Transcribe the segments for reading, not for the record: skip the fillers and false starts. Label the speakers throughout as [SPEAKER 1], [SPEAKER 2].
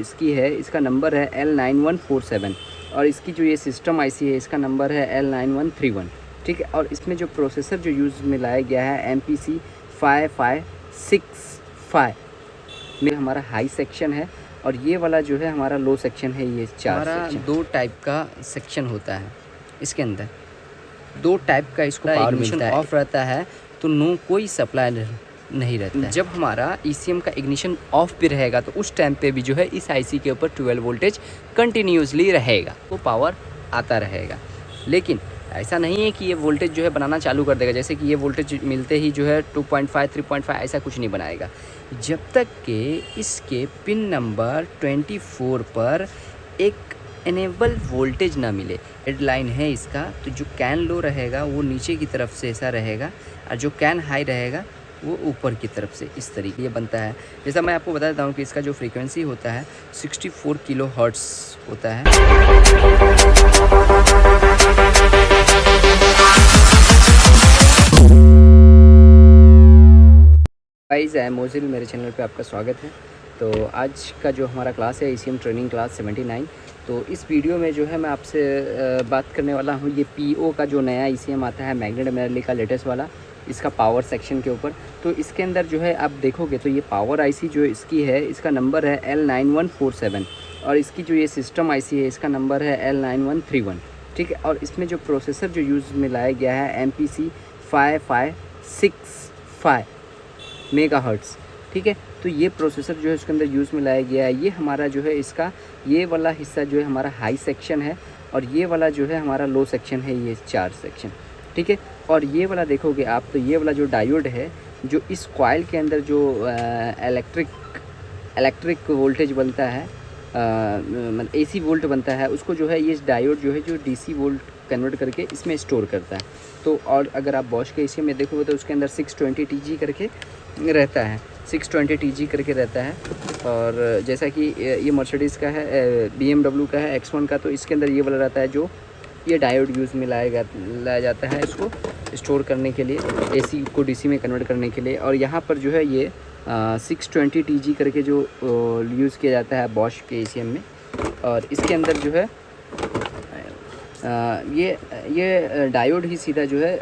[SPEAKER 1] इसकी है, इसका नंबर है L9147 और इसकी जो ये सिस्टम आईसी है इसका नंबर है L9131। ठीक है, और इसमें जो प्रोसेसर जो यूज़ में लाया गया है MPC 5565 में हमारा हाई सेक्शन है और ये वाला जो है हमारा लो सेक्शन है। ये चार सेक्शन, दो टाइप का सेक्शन होता है इसके अंदर, दो टाइप का इसको पावर मिलता है। ऑफ रहता है तो नो कोई सप्लाई नहीं रहता है। जब हमारा ECM का इग्निशन ऑफ भी रहेगा तो उस टाइम पे भी जो है इस आईसी के ऊपर 12 वोल्टेज कंटिन्यूसली रहेगा, वो पावर आता रहेगा। लेकिन ऐसा नहीं है कि ये वोल्टेज जो है बनाना चालू कर देगा, जैसे कि ये वोल्टेज मिलते ही जो है 2.5 3.5 ऐसा कुछ नहीं बनाएगा। जब तक कि इसके पिन नंबर 24 पर एक एनेबल वोल्टेज ना मिले, हेड लाइन है इसका, तो जो कैन लो रहेगा वो नीचे की तरफ से ऐसा रहेगा और जो कैन हाई रहेगा वो ऊपर की तरफ से इस तरीके ये बनता है। जैसा मैं आपको बता देता हूँ कि इसका जो फ्रीक्वेंसी होता है 64 किलो हर्ट्ज़ होता है। गाइस, आई एम मोजिल, मेरे चैनल पे आपका स्वागत है। तो आज का जो हमारा क्लास है ECM ट्रेनिंग क्लास 79। तो इस वीडियो में जो है मैं आपसे बात करने वाला हूँ ये PO का जो नया ECM आता है मैग्नेट मैरली का लेटेस्ट वाला, इसका पावर सेक्शन के ऊपर। तो इसके अंदर जो है आप देखोगे तो ये पावर आईसी जो इसकी है इसका नंबर है L9147 और इसकी जो ये सिस्टम आईसी है इसका नंबर है L9131। ठीक है, और इसमें जो प्रोसेसर जो यूज़ में लाया गया है MPC 5565 मेगाहर्ट्ज़। ठीक है, तो ये प्रोसेसर जो है उसके अंदर यूज़ में लाया गया है। ये हमारा जो है इसका ये वाला हिस्सा जो है हमारा हाई सेक्शन है और ये वाला जो है हमारा लो सेक्शन है, ये चार सेक्शन। ठीक है, और ये वाला देखोगे आप तो ये वाला जो डायोड है जो इस कॉइल के अंदर जो इलेक्ट्रिक वोल्टेज बनता है, मतलब AC वोल्ट बनता है, उसको जो है ये डायोड जो है जो DC वोल्ट कन्वर्ट करके इसमें स्टोर करता है। तो और अगर आप बॉश के AC में देखोगे तो उसके अंदर 620 TG करके रहता है, 620 TG करके रहता है। और जैसा कि ये मर्सिडीज़ का है, BMW का है X1 का, तो इसके अंदर ये वाला रहता है जो ये डायोड यूज़ में लाया जाता है इसको स्टोर करने के लिए, AC को DC में कन्वर्ट करने के लिए। और यहाँ पर जो है ये 620 TG करके जो यूज़ किया जाता है बॉश के ECM में। और इसके अंदर जो है ये डायोड ही सीधा जो है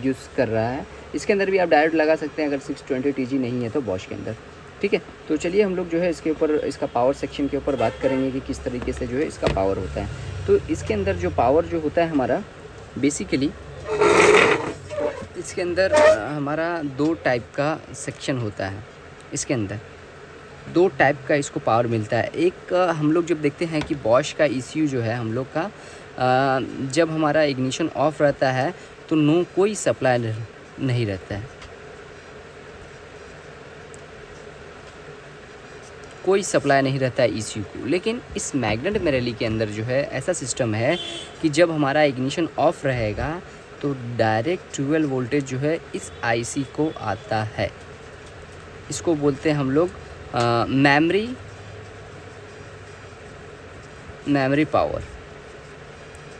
[SPEAKER 1] यूज़ कर रहा है। इसके अंदर भी आप डायोड लगा सकते हैं अगर 620 TG नहीं है तो बॉश के अंदर। ठीक है, तो चलिए हम लोग जो है इसके ऊपर इसका पावर सेक्शन के ऊपर बात करेंगे कि किस तरीके से जो है इसका पावर होता है। तो इसके अंदर जो पावर जो होता है हमारा बेसिकली इसके अंदर हमारा दो टाइप का सेक्शन होता है। इसके अंदर दो टाइप का इसको पावर मिलता है। एक हम लोग जब देखते हैं कि बॉश का ECU जो है हम लोग का जब हमारा इग्निशन ऑफ रहता है तो नो कोई सप्लाई नहीं रहता है, कोई सप्लाई नहीं रहता है ECU को। लेकिन इस मैग्नेट मैरली के अंदर जो है ऐसा सिस्टम है कि जब हमारा इग्निशन ऑफ रहेगा तो डायरेक्ट 12 वोल्टेज जो है इस IC को आता है। इसको बोलते हैं हम लोग मेमोरी पावर।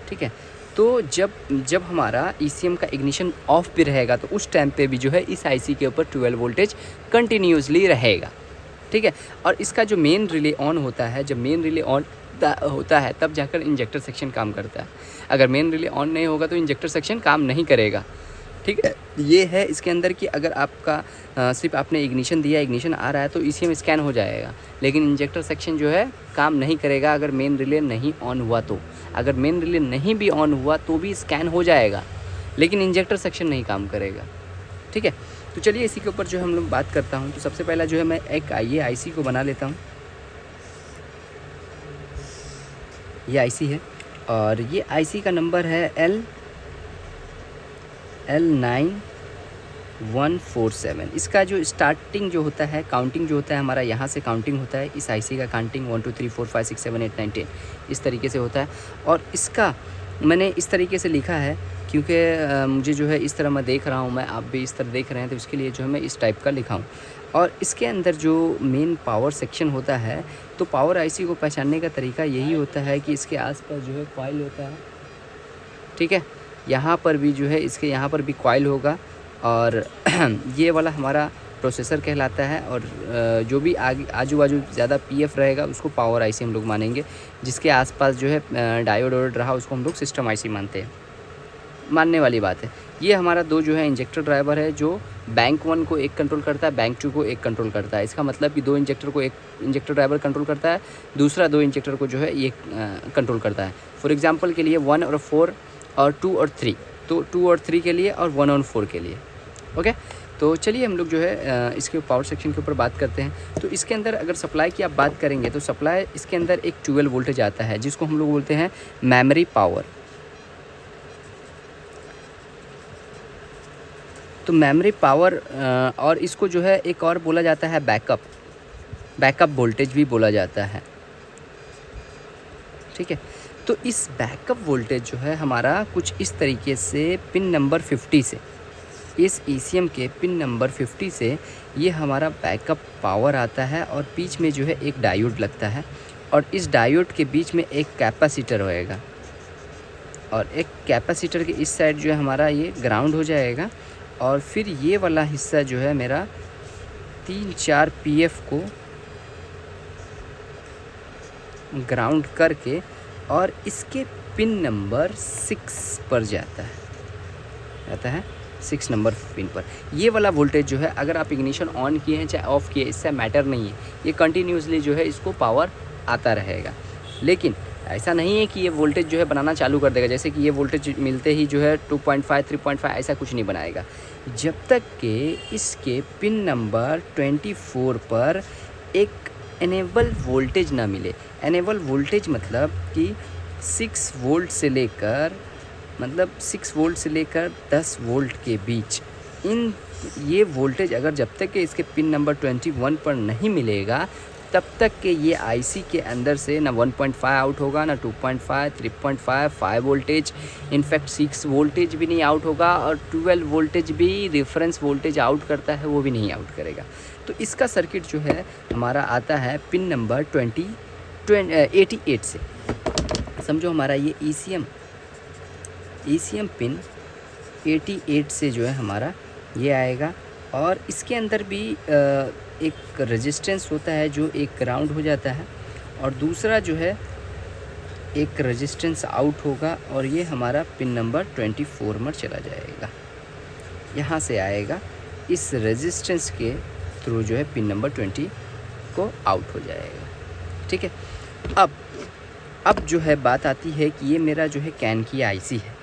[SPEAKER 1] ठीक है, तो जब हमारा ECM का इग्निशन ऑफ भी रहेगा तो उस टाइम पे भी जो है इस IC के ऊपर 12 वोल्टेज कंटिन्यूसली रहेगा। ठीक है, और इसका जो मेन रिले ऑन होता है, जब मेन रिले ऑन होता है तब जाकर इंजेक्टर सेक्शन काम करता है। अगर मेन रिले ऑन नहीं होगा तो इंजेक्टर सेक्शन काम नहीं करेगा। ठीक है, ये है इसके अंदर कि अगर आपका सिर्फ आपने इग्निशन दिया, इग्निशन आ रहा है तो ECM स्कैन हो जाएगा, लेकिन इंजेक्टर सेक्शन जो है काम नहीं करेगा अगर मेन रिले नहीं ऑन हुआ तो। अगर मेन रिले नहीं भी ऑन हुआ तो भी स्कैन हो जाएगा, लेकिन इंजेक्टर सेक्शन नहीं काम करेगा। ठीक है, तो चलिए इसी के ऊपर जो हम लोग बात करता हूँ। तो सबसे पहला जो है मैं एक ये IC को बना लेता हूँ। ये IC है और ये IC का नंबर है L9147। इसका जो स्टार्टिंग जो होता है, काउंटिंग जो होता है हमारा यहाँ से काउंटिंग होता है। इस IC का काउंटिंग 1 2 3 4 5 6 7 8 9 10 इस तरीके से होता है। और इसका मैंने इस तरीके से लिखा है क्योंकि मुझे जो है इस तरह मैं देख रहा हूँ, मैं आप भी इस तरह देख रहे हैं, तो इसके लिए जो है मैं इस टाइप का लिखा हूँ। और इसके अंदर जो मेन पावर सेक्शन होता है, तो पावर IC को पहचानने का तरीका यही होता है कि इसके आसपास जो है कॉइल होता है। ठीक है, यहाँ पर भी जो है इसके यहाँ पर भी कॉइल होगा और ये वाला हमारा प्रोसेसर कहलाता है, और जो भी आगे आजू बाजू ज़्यादा पीएफ रहेगा उसको पावर आईसी हम लोग मानेंगे, जिसके आसपास जो है डायोड वायोड रहा उसको हम लोग सिस्टम आईसी मानते हैं, मानने वाली बात है। ये हमारा दो जो है इंजेक्टर ड्राइवर है, जो बैंक 1 को एक कंट्रोल करता है, बैंक 2 को एक कंट्रोल करता है। इसका मतलब कि दो इंजेक्टर को एक इंजेक्टर ड्राइवर कंट्रोल करता है, दूसरा दो इंजेक्टर को जो है ये कंट्रोल करता है। फॉर एग्जांपल के लिए 1 और 4 और 2 और 3, तो 2 और 3 के लिए और 1 और 4 के लिए। ओके, तो चलिए हम लोग जो है इसके पावर सेक्शन के ऊपर बात करते हैं। तो इसके अंदर अगर सप्लाई की आप बात करेंगे तो सप्लाई इसके अंदर एक 12 वोल्टेज आता है, जिसको हम लोग बोलते हैं मेमोरी पावर। तो मेमोरी पावर, और इसको जो है एक और बोला जाता है बैकअप वोल्टेज भी बोला जाता है। ठीक है, तो इस बैकअप वोल्टेज जो है हमारा कुछ इस तरीके से पिन नंबर 50 से, इस ECM के पिन नंबर 50 से ये हमारा बैकअप पावर आता है, और बीच में जो है एक डायोड लगता है, और इस डायोड के बीच में एक कैपेसिटर होएगा, और एक कैपेसिटर के इस साइड जो है हमारा ये ग्राउंड हो जाएगा, और फिर ये वाला हिस्सा जो है मेरा 3-4 PF को ग्राउंड करके और इसके पिन नंबर 6 पर जाता है 6 नंबर पिन पर। ये वाला वोल्टेज जो है अगर आप इग्निशन ऑन किए हैं चाहे ऑफ़ किए, इससे मैटर नहीं है, ये कंटिन्यूसली जो है इसको पावर आता रहेगा। लेकिन ऐसा नहीं है कि ये वोल्टेज जो है बनाना चालू कर देगा, जैसे कि ये वोल्टेज मिलते ही जो है 2.5 3.5 ऐसा कुछ नहीं बनाएगा, जब तक कि इसके पिन नंबर 24 पर एक एनेबल वोल्टेज ना मिले। एनेबल वोल्टेज मतलब कि 6 वोल्ट से लेकर 10 वोल्ट के बीच, इन ये वोल्टेज अगर जब तक कि इसके पिन नंबर 21 पर नहीं मिलेगा, तब तक के ये आईसी के अंदर से ना 1.5 आउट होगा, ना 2.5 3.5 5 वोल्टेज, इनफैक्ट 6 वोल्टेज भी नहीं आउट होगा, और 12 वोल्टेज भी रेफरेंस वोल्टेज आउट करता है वो भी नहीं आउट करेगा। तो इसका सर्किट जो है हमारा आता है पिन नंबर 88 से। समझो हमारा ये ECM पिन 88 से जो है हमारा ये आएगा, और इसके अंदर भी एक रेजिस्टेंस होता है जो एक ग्राउंड हो जाता है, और दूसरा जो है एक रेजिस्टेंस आउट होगा, और ये हमारा पिन नंबर 24 में चला जाएगा, यहाँ से आएगा, इस रेजिस्टेंस के थ्रू जो है पिन नंबर 20 को आउट हो जाएगा। ठीक है, अब जो है बात आती है कि ये मेरा जो है कैन की आईसी है,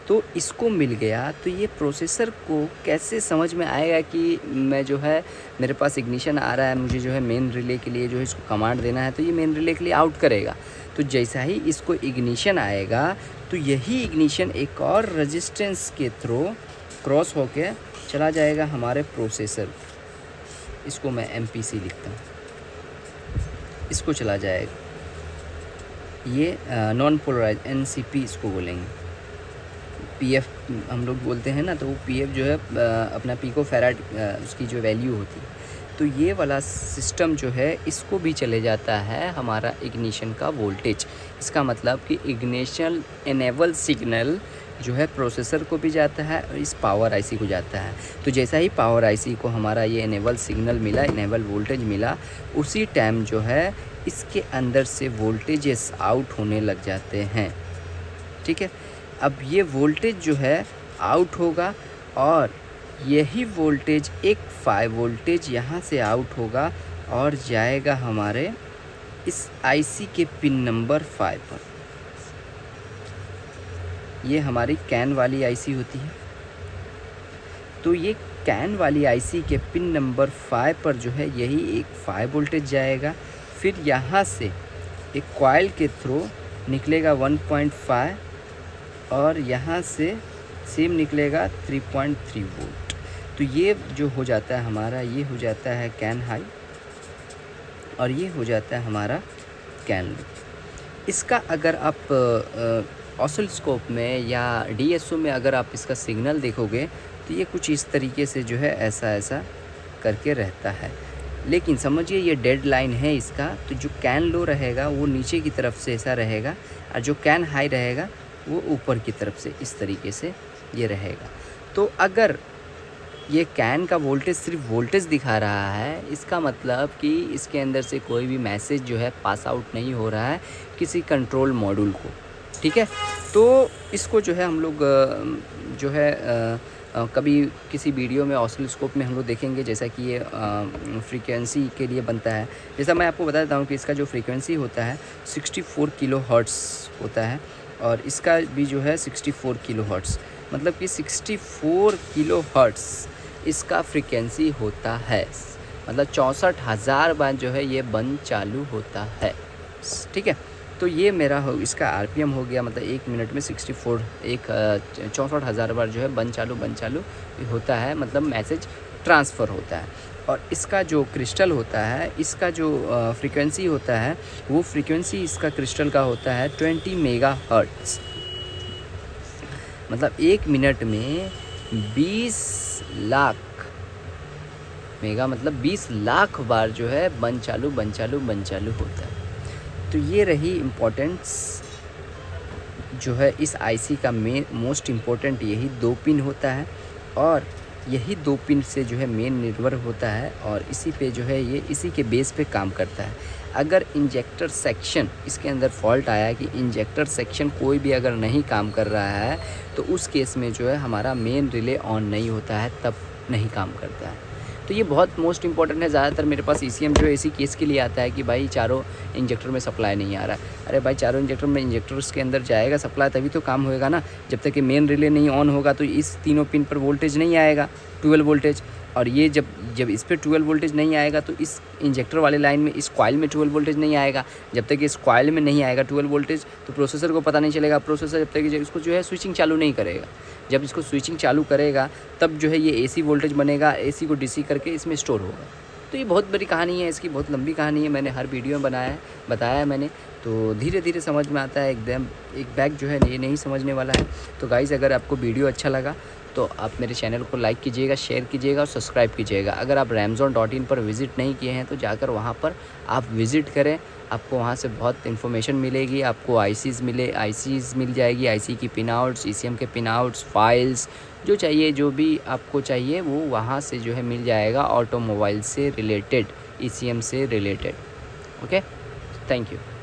[SPEAKER 1] तो इसको मिल गया, तो ये प्रोसेसर को कैसे समझ में आएगा कि मैं जो है मेरे पास इग्निशन आ रहा है, मुझे जो है मेन रिले के लिए जो है इसको कमांड देना है, तो ये मेन रिले के लिए आउट करेगा। तो जैसा ही इसको इग्निशन आएगा, तो यही इग्निशन एक और रेजिस्टेंस के थ्रू क्रॉस होके चला जाएगा हमारे प्रोसेसर, इसको मैं MPC लिखता हूँ, इसको चला जाएगा, ये नॉन पोलराइज NCP इसको बोलेंगे, PF हम लोग बोलते हैं ना, तो वो PF जो है अपना पिको फैराड उसकी जो वैल्यू होती है, तो ये वाला सिस्टम जो है इसको भी चले जाता है हमारा इग्निशन का वोल्टेज। इसका मतलब कि इग्निशन एनेबल सिग्नल जो है प्रोसेसर को भी जाता है और इस पावर आईसी को जाता है। तो जैसा ही पावर आईसी को हमारा ये एनेबल सिग्नल मिला, एनेबल वोल्टेज मिला, उसी टाइम जो है इसके अंदर से वोल्टेजेस आउट होने लग जाते हैं। ठीक है, अब ये वोल्टेज जो है आउट होगा, और यही वोल्टेज एक 5 वोल्टेज यहाँ से आउट होगा और जाएगा हमारे इस आईसी के पिन नंबर 5 पर। ये हमारी कैन वाली आईसी होती है, तो ये कैन वाली आईसी के पिन नंबर 5 पर जो है यही एक 5 वोल्टेज जाएगा, फिर यहाँ से एक कॉइल के थ्रू निकलेगा 1.5, और यहाँ से सेम निकलेगा 3.3 वोल्ट। तो ये जो हो जाता है हमारा, ये हो जाता है कैन हाई, और ये हो जाता है हमारा कैन लो। इसका अगर आप ऑसिलोस्कोप में या DSO में अगर आप इसका सिग्नल देखोगे, तो ये कुछ इस तरीके से जो है ऐसा करके रहता है। लेकिन समझिए ये डेड लाइन है इसका, तो जो कैन लो रहेगा वो नीचे की तरफ से ऐसा रहेगा, और जो कैन हाई रहेगा वो ऊपर की तरफ से इस तरीके से ये रहेगा। तो अगर ये कैन का वोल्टेज सिर्फ वोल्टेज दिखा रहा है, इसका मतलब कि इसके अंदर से कोई भी मैसेज जो है पास आउट नहीं हो रहा है किसी कंट्रोल मॉड्यूल को, ठीक है। तो इसको जो है हम लोग जो है कभी किसी वीडियो में ऑसिलोस्कोप में हम लोग देखेंगे, जैसा कि ये फ्रीक्वेंसी के लिए बनता है। जैसा मैं आपको बता देता हूँ कि इसका जो फ्रीक्वेंसी होता है 64 किलो हर्ट्ज़ होता है, और इसका भी जो है 64 किलो हर्ट्ज़, मतलब कि 64 किलो हर्ट्ज़ इसका फ्रीक्वेंसी होता है, मतलब 64,000 बार जो है ये बंद चालू होता है, ठीक है। तो ये मेरा इसका आरपीएम हो गया, मतलब 1 मिनट में 64,000 बार जो है बंद चालू होता है, मतलब मैसेज ट्रांसफ़र होता है। और इसका जो क्रिस्टल होता है, इसका जो फ्रीक्वेंसी होता है, वो फ्रीक्वेंसी इसका क्रिस्टल का होता है 20 मेगाहर्ट्ज़, मतलब 1 मिनट में 20 लाख मेगा, मतलब 20 लाख बार जो है बंद चालू होता है। तो ये रही इम्पोर्टेंस जो है इस आईसी का मोस्ट इम्पोर्टेंट यही 2 पिन होता है, और यही 2 पिन से जो है मेन निर्भर होता है, और इसी पे जो है ये इसी के बेस पे काम करता है। अगर इंजेक्टर सेक्शन इसके अंदर फॉल्ट आया कि इंजेक्टर सेक्शन कोई भी अगर नहीं काम कर रहा है, तो उस केस में जो है हमारा मेन रिले ऑन नहीं होता है, तब नहीं काम करता है। तो ये बहुत मोस्ट इंपॉर्टेंट है। ज़्यादातर मेरे पास ईसीएम जो है इसी केस के लिए आता है कि भाई चारों इंजेक्टर में सप्लाई नहीं आ रहा है। अरे भाई चारों इंजेक्टर में इंजेक्टर्स के अंदर जाएगा सप्लाई, तभी तो काम होएगा ना। जब तक कि मेन रिले नहीं ऑन होगा तो इस तीनों पिन पर वोल्टेज नहीं आएगा, 12 वोल्टेज। और ये जब इस पर 12 वोल्टेज नहीं आएगा तो इस इंजेक्टर वाले लाइन में, इस कॉइल में 12 वोल्टेज नहीं आएगा। जब तक इस कॉइल में नहीं आएगा 12 वोल्टेज तो प्रोसेसर को पता नहीं चलेगा। प्रोसेसर जब तक इसको जो है स्विचिंग चालू नहीं करेगा, जब इसको स्विचिंग चालू करेगा तब जो है ये एसी वोल्टेज बनेगा, एसी को डीसी करके इसमें स्टोर होगा। तो ये बहुत बड़ी कहानी है, इसकी बहुत लंबी कहानी है, मैंने हर वीडियो में बताया है मैंने। तो धीरे धीरे समझ में आता है, एकदम एक बैग जो है ये नहीं समझने वाला है। तो गाइज़, अगर आपको वीडियो अच्छा लगा तो आप मेरे चैनल को लाइक कीजिएगा, शेयर कीजिएगा और सब्सक्राइब कीजिएगा। अगर आप ramzon.in पर विज़िट नहीं किए हैं तो जाकर वहाँ पर आप विज़िट करें, आपको वहाँ से बहुत इन्फॉर्मेशन मिलेगी। आपको आईसीज़ मिल जाएगी, आईसी की पिन आउट्स, ईसीएम के पिन आउट्स, फाइल्स, जो चाहिए, जो भी आपको चाहिए वो वहाँ से जो है मिल जाएगा, ऑटोमोबाइल से रिलेटेड, ईसीएम से रिलेटेड। Okay, thank you.